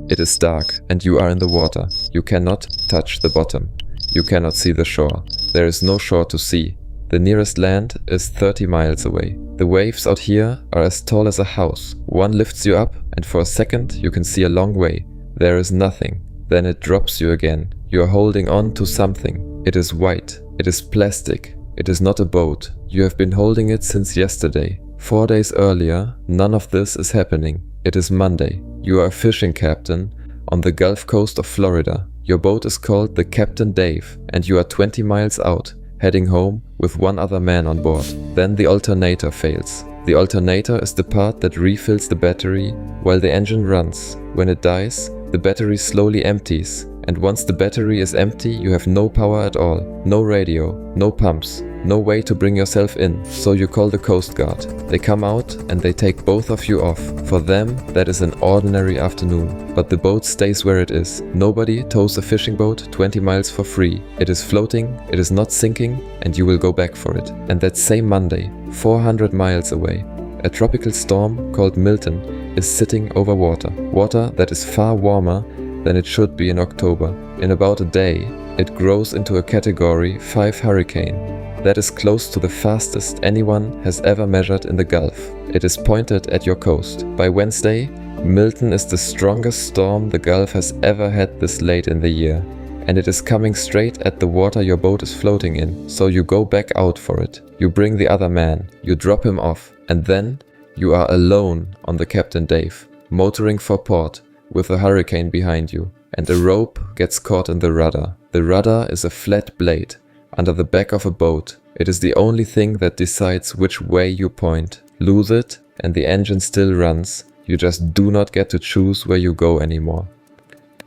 It is dark and you are in the water. You cannot touch the bottom. You cannot see the shore. There is no shore to see. The nearest land is 30 miles away. The waves out here are as tall as a house. One lifts you up and for a second you can see a long way. There is nothing. Then it drops you again. You are holding on to something. It is white. It is plastic. It is not a boat. You have been holding it since yesterday. 4 days earlier, none of this is happening. It is Monday. You are a fishing captain on the Gulf Coast of Florida. Your boat is called the Captain Dave and you are 20 miles out, heading home with one other man on board. Then the alternator fails. The alternator is the part that refills the battery while the engine runs. When it dies, the battery slowly empties, and once the battery is empty, you have no power at all. No radio, no pumps, no way to bring yourself in, so you call the Coast Guard. They come out and they take both of you off. For them, that is an ordinary afternoon, but the boat stays where it is. Nobody tows a fishing boat 20 miles for free. It is floating, it is not sinking, and you will go back for it. And that same Monday, 400 miles away, a tropical storm called Milton is sitting over water. Water that is far warmer than it should be in October. In about a day, it grows into a Category 5 hurricane. That is close to the fastest anyone has ever measured in the Gulf. It is pointed at your coast. By Wednesday, Milton is the strongest storm the Gulf has ever had this late in the year. And it is coming straight at the water your boat is floating in, so you go back out for it. You bring the other man, you drop him off, and then you are alone on the Captain Dave, motoring for port, with a hurricane behind you, and a rope gets caught in the rudder. The rudder is a flat blade under the back of a boat. It is the only thing that decides which way you point. Lose it and the engine still runs. You just do not get to choose where you go anymore.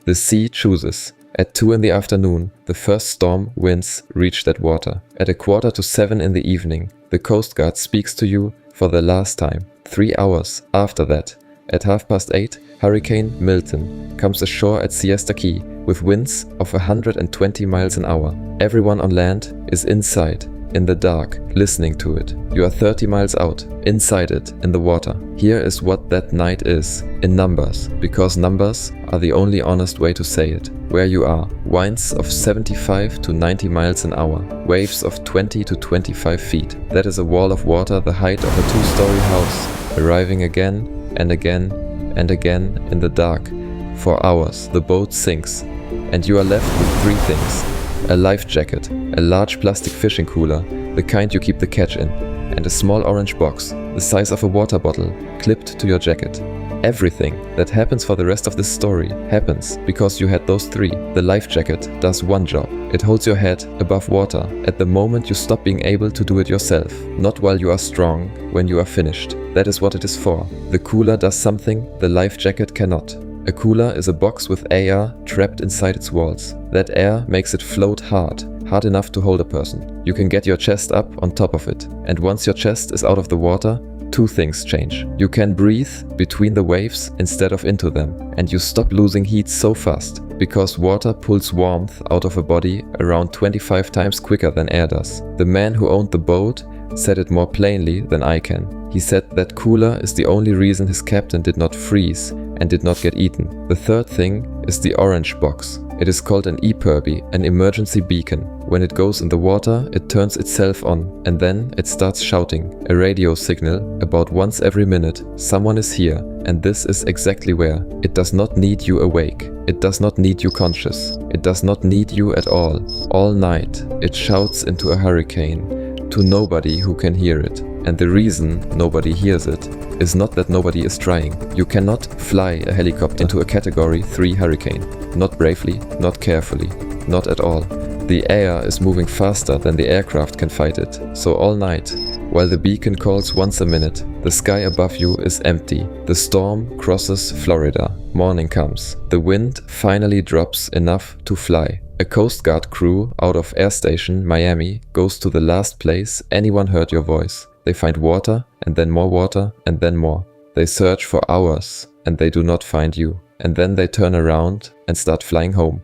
The sea chooses. At 2 in the afternoon, the first storm winds reach that water. At 6:45 in the evening, the Coast Guard speaks to you for the last time. 3 hours after that, at 8:30, Hurricane Milton comes ashore at Siesta Key with winds of 120 miles an hour. Everyone on land is inside, in the dark, listening to it. You are 30 miles out, inside it, in the water. Here is what that night is, in numbers, because numbers are the only honest way to say it. Where you are, winds of 75 to 90 miles an hour, waves of 20 to 25 feet. That is a wall of water the height of a 2-story house, arriving again and again and again in the dark. For hours, the boat sinks, and you are left with 3 things. A life jacket, a large plastic fishing cooler, the kind you keep the catch in, and a small orange box, the size of a water bottle, clipped to your jacket. Everything that happens for the rest of this story happens because you had those 3. The life jacket does one job. It holds your head above water at the moment you stop being able to do it yourself, not while you are strong, when you are finished. That is what it is for. The cooler does something the life jacket cannot. A cooler is a box with air trapped inside its walls. That air makes it float hard enough to hold a person. You can get your chest up on top of it, and once your chest is out of the water, 2 things change. You can breathe between the waves instead of into them, and you stop losing heat so fast, because water pulls warmth out of a body around 25 times quicker than air does. The man who owned the boat said it more plainly than I can. He said that cooler is the only reason his captain did not freeze and did not get eaten. The third thing is the orange box. It is called an EPIRB, an emergency beacon. When it goes in the water, it turns itself on, and then it starts shouting a radio signal about once every minute. Someone is here, and this is exactly where. It does not need you awake. It does not need you conscious. It does not need you at all. All night, it shouts into a hurricane, to nobody who can hear it. And the reason nobody hears it is not that nobody is trying. You cannot fly a helicopter into a Category 3 hurricane. Not bravely, not carefully, not at all. The air is moving faster than the aircraft can fight it. So all night, while the beacon calls once a minute, the sky above you is empty. The storm crosses Florida. Morning comes. The wind finally drops enough to fly. A Coast Guard crew out of Air Station Miami goes to the last place anyone heard your voice. They find water, and then more water, and then more. They search for hours, and they do not find you. And then they turn around and start flying home.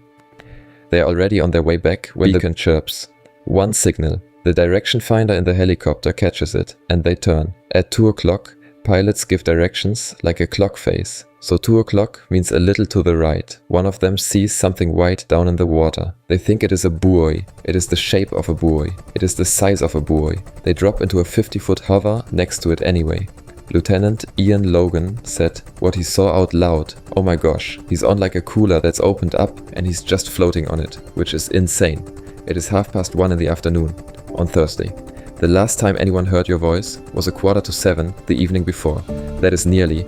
They are already on their way back when the beacon chirps. One signal. The direction finder in the helicopter catches it, and they turn. At 2 o'clock, Pilots give directions like a clock face. So 2 o'clock means a little to the right. One of them sees something white down in the water. They think it is a buoy. It is the shape of a buoy. It is the size of a buoy. They drop into a 50-foot hover next to it anyway. Lieutenant Ian Logan said what he saw out loud. Oh my gosh, he's on like a cooler that's opened up and he's just floating on it, which is insane. It is 1:30 in the afternoon on Thursday. The last time anyone heard your voice was 6:45 the evening before. That is nearly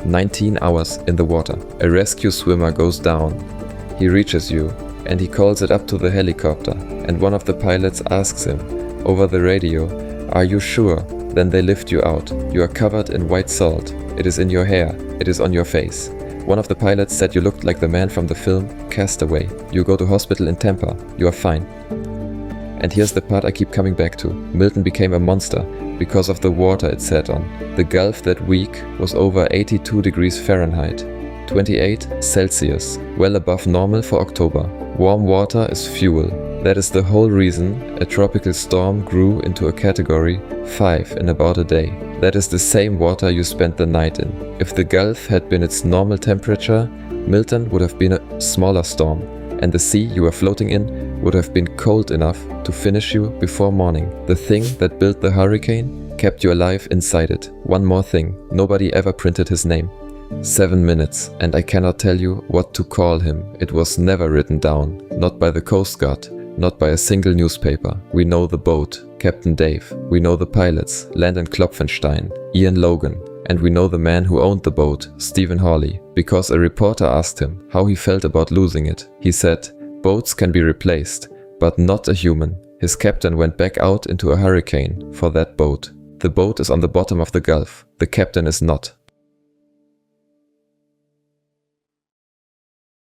19 hours in the water. A rescue swimmer goes down. He reaches you and he calls it up to the helicopter, and one of the pilots asks him over the radio, "Are you sure?" Then they lift you out. You are covered in white salt. It is in your hair. It is on your face. One of the pilots said you looked like the man from the film Castaway. You go to hospital in Tampa. You are fine. And here's the part I keep coming back to. Milton became a monster because of the water it sat on. The Gulf that week was over 82 degrees Fahrenheit, 28 Celsius, well above normal for October. Warm water is fuel. That is the whole reason a tropical storm grew into a category 5 in about a day. That is the same water you spent the night in. If the Gulf had been its normal temperature, Milton would have been a smaller storm, and the sea you were floating in would have been cold enough to finish you before morning. The thing that built the hurricane kept you alive inside it. One more thing, nobody ever printed his name. 7 minutes, and I cannot tell you what to call him. It was never written down, not by the Coast Guard, not by a single newspaper. We know the boat, Captain Dave. We know the pilots, Landon Klopfenstein, Ian Logan. And we know the man who owned the boat, Stephen Hawley, because a reporter asked him how he felt about losing it. He said, "Boats can be replaced, but not a human." His captain went back out into a hurricane for that boat. The boat is on the bottom of the Gulf. The captain is not.